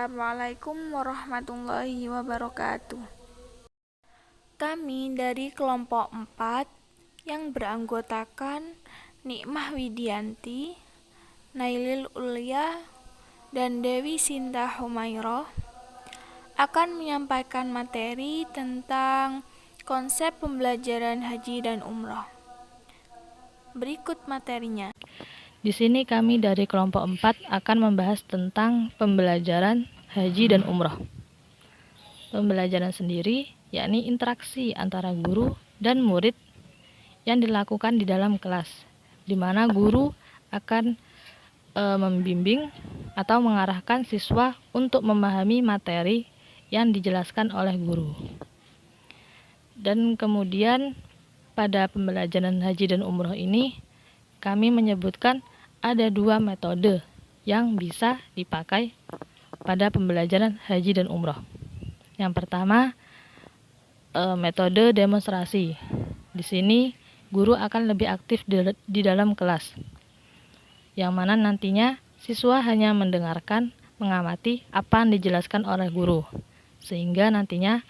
Assalamualaikum warahmatullahi wabarakatuh. Kami dari kelompok 4 yang beranggotakan Nikmah Widianti, Nailil Ulia, dan Dewi Sinta Humairah akan menyampaikan materi tentang konsep pembelajaran haji dan umroh. Berikut materinya. Di sini kami dari kelompok 4 akan membahas tentang pembelajaran haji dan umroh. Pembelajaran sendiri yakni interaksi antara guru dan murid yang dilakukan di dalam kelas, di mana guru akan membimbing atau mengarahkan siswa untuk memahami materi yang dijelaskan oleh guru. Dan kemudian pada pembelajaran haji dan umroh ini kami menyebutkan ada 2 metode yang bisa dipakai pada pembelajaran haji dan umroh. Yang pertama, metode demonstrasi. Di sini guru akan lebih aktif di dalam kelas, yang mana nantinya siswa hanya mendengarkan, mengamati apa yang dijelaskan oleh guru, sehingga nantinya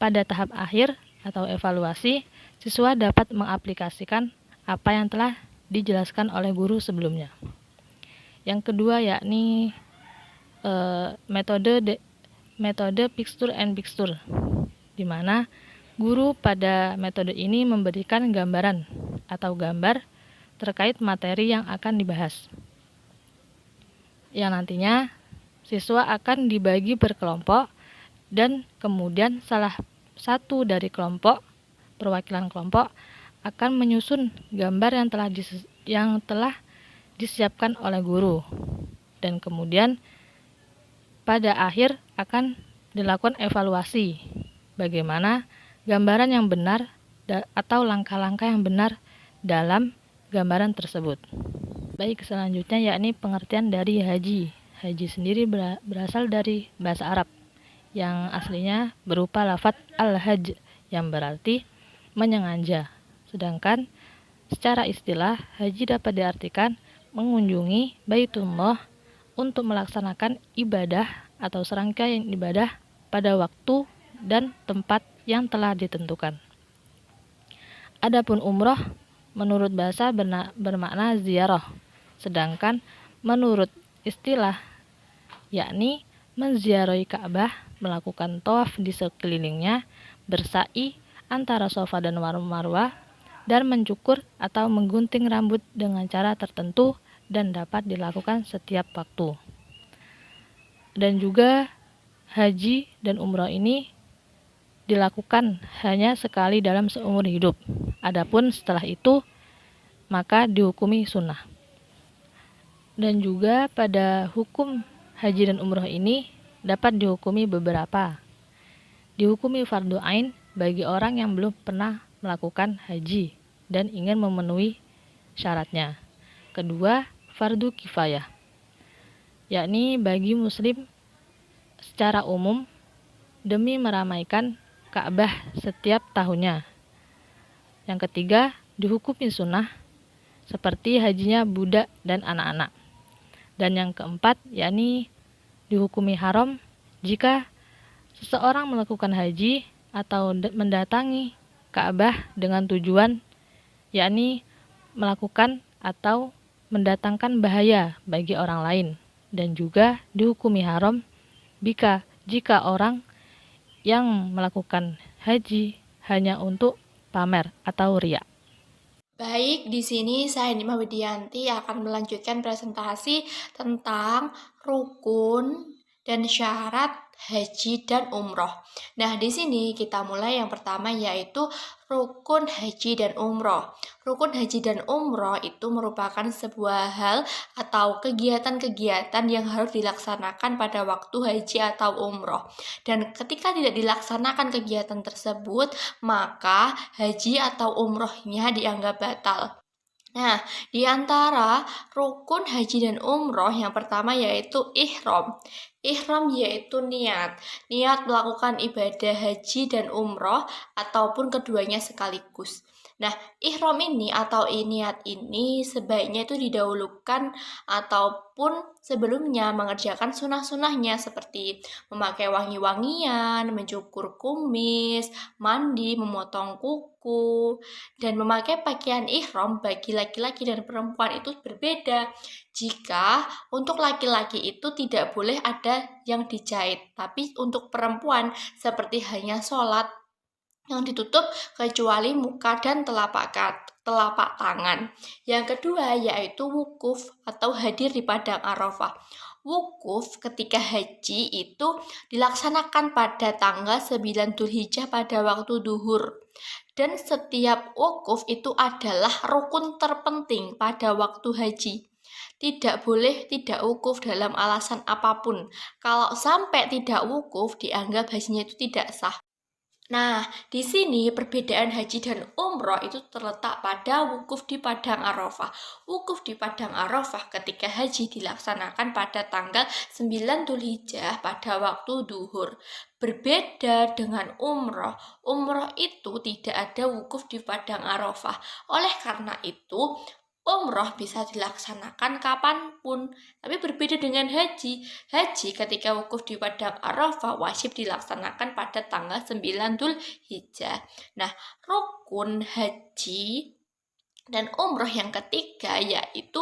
pada tahap akhir atau evaluasi, siswa dapat mengaplikasikan apa yang telah dijelaskan oleh guru sebelumnya. Yang kedua yakni metode picture and picture, di mana guru pada metode ini memberikan gambaran atau gambar terkait materi yang akan dibahas, yang nantinya siswa akan dibagi berkelompok dan kemudian salah satu dari kelompok, perwakilan kelompok, akan menyusun gambar yang telah disiapkan oleh guru, dan kemudian pada akhir akan dilakukan evaluasi bagaimana gambaran yang benar atau langkah-langkah yang benar dalam gambaran tersebut. Baik, selanjutnya yakni pengertian dari haji. Haji sendiri berasal dari bahasa Arab yang aslinya berupa lafadz al-hajj yang berarti menyengaja. Sedangkan secara istilah, haji dapat diartikan mengunjungi Baitullah untuk melaksanakan ibadah atau serangkaian ibadah pada waktu dan tempat yang telah ditentukan. Adapun umroh menurut bahasa bermakna ziarah, sedangkan menurut istilah yakni menziarahi Ka'bah, melakukan tawaf di sekelilingnya, bersa'i antara Safa dan Marwah, dan mencukur atau menggunting rambut dengan cara tertentu dan dapat dilakukan setiap waktu. Dan juga haji dan umroh ini dilakukan hanya sekali dalam seumur hidup. Adapun setelah itu maka dihukumi sunnah. Dan juga pada hukum haji dan umroh ini dapat dihukumi beberapa. Dihukumi fardu ain bagi orang yang belum pernah melakukan haji dan ingin memenuhi syaratnya. Kedua, fardu kifayah, yakni bagi muslim secara umum demi meramaikan Ka'bah setiap tahunnya. Yang ketiga, dihukumi sunnah seperti hajinya budak dan anak-anak. Dan yang keempat, yakni dihukumi haram jika seseorang melakukan haji atau mendatangi Ka'bah dengan tujuan yakni melakukan atau mendatangkan bahaya bagi orang lain, dan juga dihukumi haram jika orang yang melakukan haji hanya untuk pamer atau riya. Baik, di sini saya Nikmah Widianti akan melanjutkan presentasi tentang rukun dan syarat haji dan umroh. Nah, di sini kita mulai yang pertama yaitu rukun haji dan umroh. Rukun haji dan umroh itu merupakan sebuah hal atau kegiatan-kegiatan yang harus dilaksanakan pada waktu haji atau umroh. Dan ketika tidak dilaksanakan kegiatan tersebut, maka haji atau umrohnya dianggap batal. Nah, di antara rukun haji dan umroh yang pertama yaitu ihram. Ihram yaitu niat melakukan ibadah haji dan umroh ataupun keduanya sekaligus. Nah, ihram ini atau niat ini sebaiknya itu didahulukan ataupun sebelumnya mengerjakan sunnah-sunnahnya seperti memakai wangi-wangian, mencukur kumis, mandi, memotong kuku, dan memakai pakaian ihram bagi laki-laki dan perempuan itu berbeda. Jika untuk laki-laki itu tidak boleh ada yang dijahit, tapi untuk perempuan seperti hanya sholat yang ditutup kecuali muka dan telapak tangan. Yang kedua yaitu wukuf atau hadir di padang Arafah. Wukuf ketika haji itu dilaksanakan pada tanggal 9 Dzulhijjah pada waktu duhur. Dan setiap wukuf itu adalah rukun terpenting pada waktu haji. Tidak boleh tidak wukuf dalam alasan apapun. Kalau sampai tidak wukuf dianggap hajinya itu tidak sah. Nah, di sini perbedaan haji dan umroh itu terletak pada wukuf di Padang Arafah. Wukuf di Padang Arafah ketika haji dilaksanakan pada tanggal 9 Dzulhijjah pada waktu duhur. Berbeda dengan umroh. Umroh itu tidak ada wukuf di Padang Arafah. Oleh karena itu, umroh bisa dilaksanakan kapanpun, tapi berbeda dengan haji. Haji ketika wukuf di Padang Arafah wajib dilaksanakan pada tanggal 9 Dzulhijjah. Nah, rukun haji dan umroh yang ketiga yaitu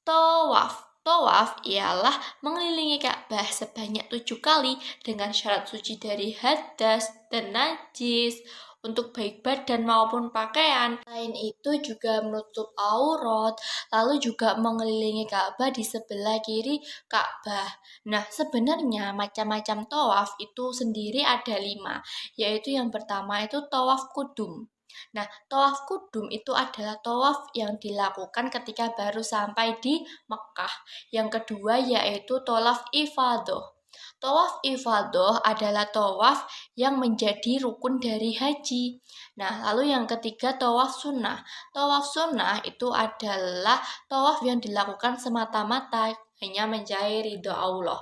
tawaf. Tawaf ialah mengelilingi Ka'bah sebanyak 7 kali dengan syarat suci dari hadas dan najis untuk baik badan maupun pakaian. Selain itu juga menutup aurat, lalu juga mengelilingi Ka'bah di sebelah kiri Ka'bah. Nah, sebenarnya macam-macam tawaf itu sendiri ada 5, yaitu yang pertama itu tawaf kudum. Nah, tawaf kudum itu adalah tawaf yang dilakukan ketika baru sampai di Mekah. Yang kedua yaitu tawaf ifadah. Tawaf ifadah adalah tawaf yang menjadi rukun dari haji. Nah, lalu yang ketiga tawaf sunnah. Tawaf sunnah itu adalah tawaf yang dilakukan semata-mata hanya mencari ridho Allah.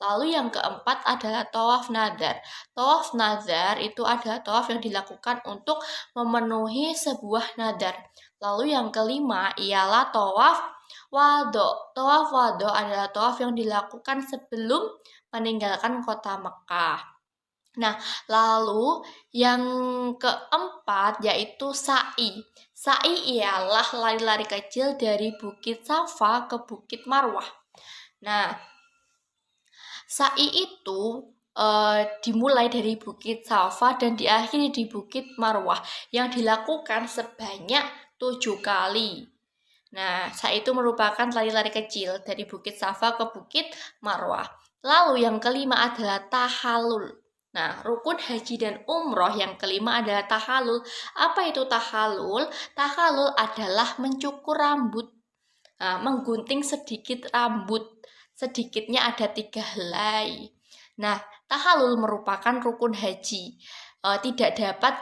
Lalu yang keempat adalah tawaf nazar. Tawaf nazar itu adalah tawaf yang dilakukan untuk memenuhi sebuah nazar. Lalu yang kelima ialah tawaf wado. Tawaf wado adalah tawaf yang dilakukan sebelum meninggalkan kota Mekah. Nah, lalu yang keempat yaitu sa'i. Sa'i ialah lari-lari kecil dari Bukit Safa ke Bukit Marwah. Nah, sa'i itu dimulai dari Bukit Safa dan diakhiri di Bukit Marwah yang dilakukan sebanyak 7 kali. Nah, sa'i itu merupakan lari-lari kecil dari Bukit Safa ke Bukit Marwah. Lalu yang kelima adalah tahallul. Nah, rukun haji dan umroh yang kelima adalah tahallul. Apa itu tahallul? Tahallul adalah mencukur rambut, menggunting sedikit rambut. Sedikitnya ada 3 helai. Nah, tahallul merupakan rukun haji. Tidak dapat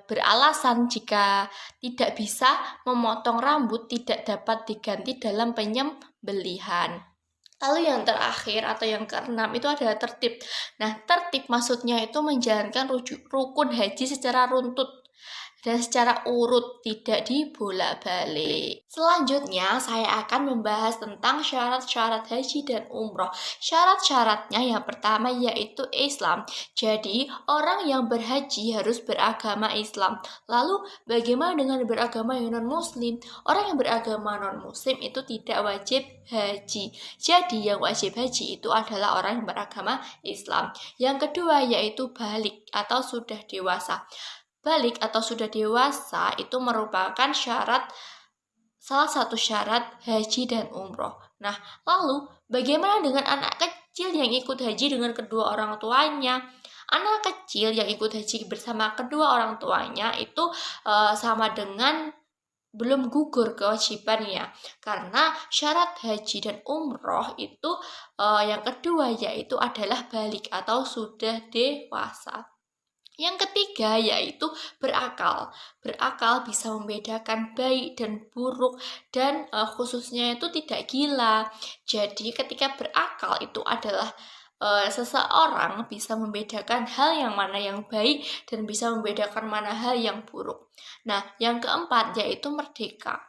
beralasan jika tidak bisa memotong rambut tidak dapat diganti dalam penyembelihan. Lalu yang terakhir atau yang keenam itu adalah tertib. Nah, tertib maksudnya itu menjalankan rukun haji secara runtut dan secara urut, tidak dibolak-balik. Selanjutnya, saya akan membahas tentang syarat-syarat haji dan umroh. Syarat-syaratnya yang pertama yaitu Islam. Jadi, orang yang berhaji harus beragama Islam. Lalu, bagaimana dengan beragama yang non-muslim? Orang yang beragama non-muslim itu tidak wajib haji. Jadi, yang wajib haji itu adalah orang yang beragama Islam. Yang kedua yaitu balik atau sudah dewasa. Balik atau sudah dewasa itu merupakan salah satu syarat haji dan umroh. Nah, lalu bagaimana dengan anak kecil yang ikut haji dengan kedua orang tuanya? Anak kecil yang ikut haji bersama kedua orang tuanya itu sama dengan belum gugur kewajibannya, karena syarat haji dan umroh itu yang kedua yaitu adalah balik atau sudah dewasa. Yang ketiga yaitu berakal. Berakal bisa membedakan baik dan buruk dan khususnya itu tidak gila. Jadi ketika berakal itu adalah seseorang bisa membedakan hal yang mana yang baik dan bisa membedakan mana hal yang buruk. Nah, yang keempat yaitu merdeka.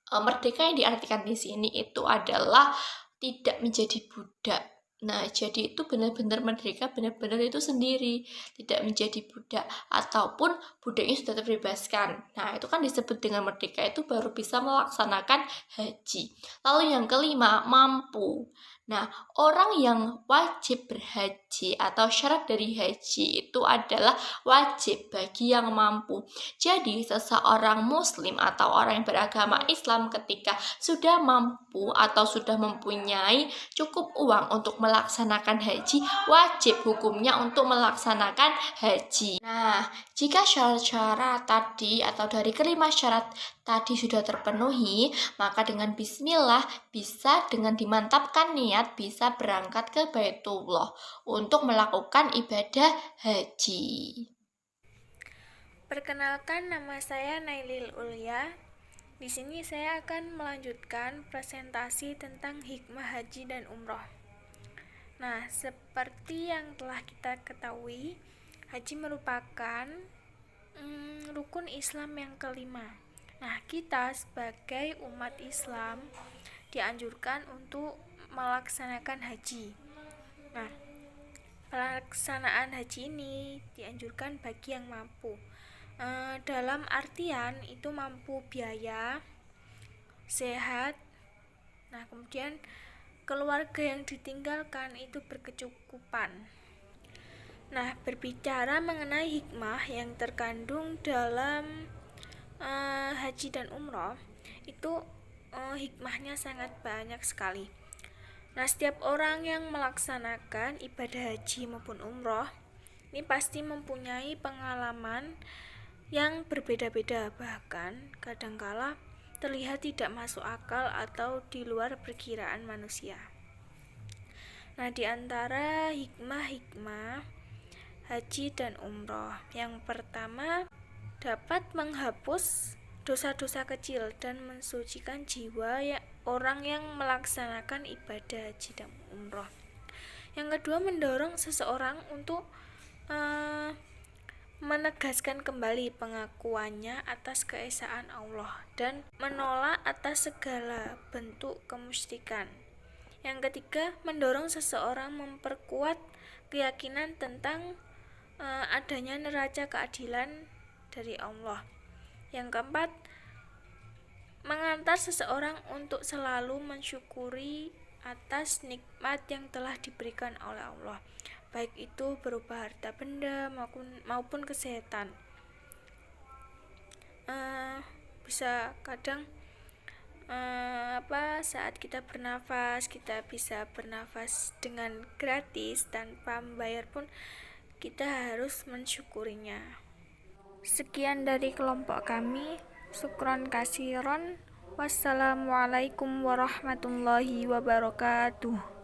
Merdeka yang diartikan di sini itu adalah tidak menjadi budak. Nah, jadi itu benar-benar merdeka, benar-benar itu sendiri, tidak menjadi budak, ataupun budaknya sudah terbebaskan. Nah, itu kan disebut dengan merdeka, itu baru bisa melaksanakan haji. Lalu yang kelima, mampu. Nah, orang yang wajib berhaji atau syarat dari haji itu adalah wajib bagi yang mampu. Jadi, seseorang muslim atau orang yang beragama Islam ketika sudah mampu atau sudah mempunyai cukup uang untuk melaksanakan haji, wajib hukumnya untuk melaksanakan haji. Nah, jika syarat-syarat tadi atau dari kelima syarat tadi sudah terpenuhi, maka dengan bismillah bisa dengan dimantapkan niat bisa berangkat ke Baitullah untuk melakukan ibadah haji. Perkenalkan, nama saya Nailil Ulia. Di sini saya akan melanjutkan presentasi tentang hikmah haji dan umroh. Nah, seperti yang telah kita ketahui, haji merupakan rukun Islam yang kelima. Nah, kita sebagai umat Islam dianjurkan untuk melaksanakan haji. Nah, pelaksanaan haji ini dianjurkan bagi yang mampu. Dalam artian itu mampu biaya, sehat. Nah, kemudian keluarga yang ditinggalkan itu berkecukupan. Nah, berbicara mengenai hikmah yang terkandung dalam haji dan umroh, itu hikmahnya sangat banyak sekali. Nah, setiap orang yang melaksanakan ibadah haji maupun umroh ini pasti mempunyai pengalaman yang berbeda-beda, bahkan kadangkala terlihat tidak masuk akal atau di luar perkiraan manusia. Nah, di antara hikmah-hikmah haji dan umroh, yang pertama dapat menghapus dosa-dosa kecil dan mensucikan jiwa orang yang melaksanakan ibadah haji dan umroh. Yang kedua, mendorong seseorang untuk menegaskan kembali pengakuannya atas keesaan Allah dan menolak atas segala bentuk kemusyrikan. Yang ketiga, mendorong seseorang memperkuat keyakinan tentang adanya neraca keadilan dari Allah. Yang keempat, mengantar seseorang untuk selalu mensyukuri atas nikmat yang telah diberikan oleh Allah, baik itu berupa harta benda maupun kesehatan. Bisa kadang saat kita bernafas, kita bisa bernafas dengan gratis tanpa membayar pun kita harus mensyukurinya. Sekian dari kelompok kami. Syukron kasiron. Wassalamualaikum warahmatullahi wabarakatuh.